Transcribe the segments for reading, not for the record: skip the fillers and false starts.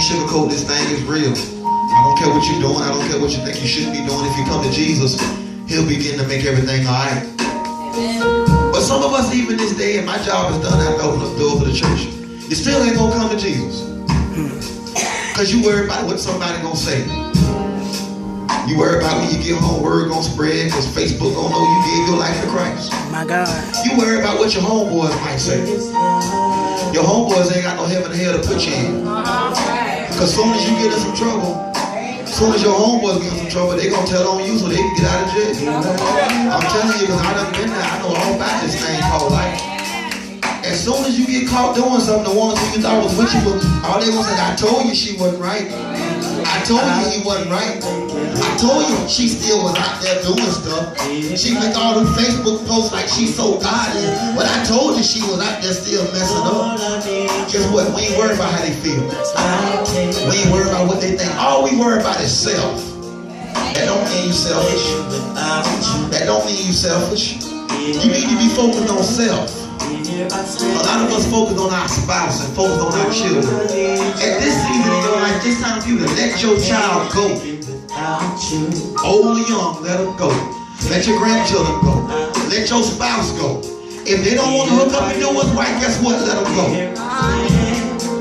sugarcoat this thing. It's real. I don't care what you're doing. I don't care what you think you shouldn't be doing. If you come to Jesus, He'll begin to make everything all right. But some of us, even this day, and my job is done, I have to open up the door for the church. You still ain't gonna come to Jesus. Because you worry about what somebody gonna say. You worry about when you get home, word gonna spread, because Facebook gonna know you gave your life to Christ. My God. You worry about what your homeboys might say. Your homeboys ain't got no heaven or hell to put you in. Because soon as you get in some trouble, soon as your homeboys get in some trouble, they gonna tell on you so they can get out of jail. I'm telling you, because I done been there. I know all about this thing called life. As soon as you get caught doing something, the ones who you thought was with you, all they gonna say, I told you she wasn't right. I told you he wasn't right. I told you she still was out there doing stuff. She make all them Facebook posts like she's so godly. But I told you she was out there still messing up. Guess what? We ain't worried about how they feel. We ain't worried about what they think. All we worry about is self. That don't mean you selfish. That don't mean you selfish. You need to be focused on self. A lot of us focus on our spouse and focus on our children. At this season in your life, it's time for you to let your child go. Old or young, let them go. Let your grandchildren go. Let your spouse go. If they don't want to hook up and do what's right, guess what? Let them go.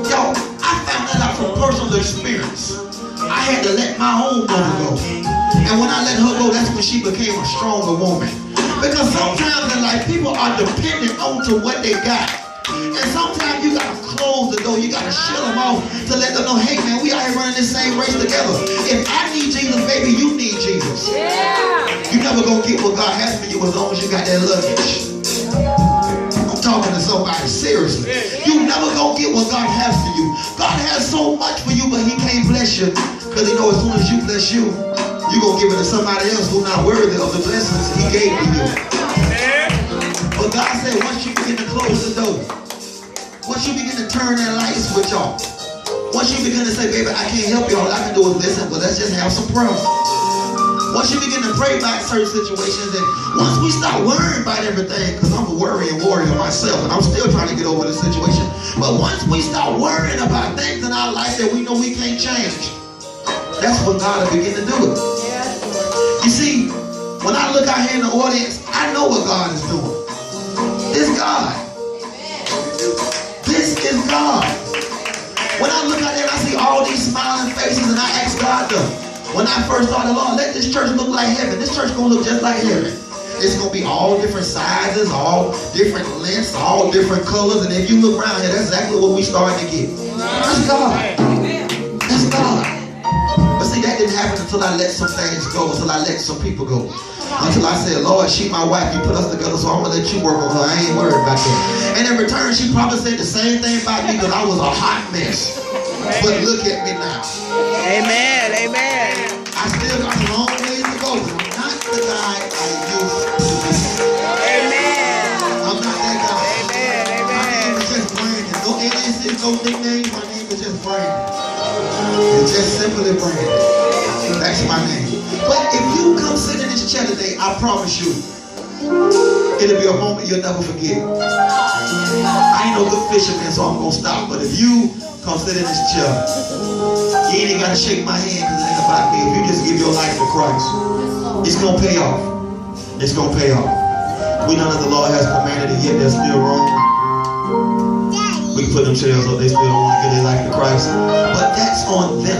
Yo, I found that out from personal experience. I had to let my own mother go. And when I let her go, that's when she became a stronger woman. Because sometimes in life, people are dependent onto what they got. And sometimes you got to close the door. You got to shut them off to let them know, hey man, we out here running this same race together. If I need Jesus, baby, you need Jesus. Yeah. You're never going to get what God has for you as long as you got that luggage. I'm talking to somebody seriously. You're never going to get what God has for you. God has so much for you, but He can't bless you. Because He knows as soon as you bless you, you're going to give it to somebody else who's not worthy of the blessings He gave to you. But God said, once you begin to close the door, once you begin to turn that light switch off, once you begin to say, baby, I can't help you, all I can do is listen, but let's just have some prayer. Once you begin to pray about certain situations, and once we start worrying about everything, because I'm a worrying warrior myself, and I'm still trying to get over the situation, but once we start worrying about things in our life that we know we can't change, that's when God will begin to do it. You see, when I look out here in the audience, I know what God is doing. It's God. This is God. When I look out there and I see all these smiling faces and I ask God to, when I first started, Lord, let this church look like heaven. This church going to look just like heaven. It's going to be all different sizes, all different lengths, all different colors. And if you look around here, that's exactly what we starting to get. That's God. That's God. But see, that didn't happen until I let some things go, until I let some people go. Until I said, Lord, she my wife, you put us together, so I'm going to let you work on her. I ain't worried about that. And in return, she probably said the same thing about me because I was a hot mess. But look at me now. Amen, amen. I still got a long ways to go. I'm not the guy I used to be. Amen. I'm not that guy. Amen, amen. My name is just Brandon. No aliases, no nicknames. My name is just Brandon. It's just simply Brandon. That's my name. But if you come sit in this chair today, I promise you, it'll be a moment you'll never forget. I ain't no good fisherman, so I'm going to stop. But if you come sit in this chair, you ain't got to shake my hand because it ain't about me. If you just give your life to Christ, it's going to pay off. It's going to pay off. We know that the Lord has commanded it, yet they're still wrong. We can put them chairs up, they still don't want to give their life to Christ. But that's on them.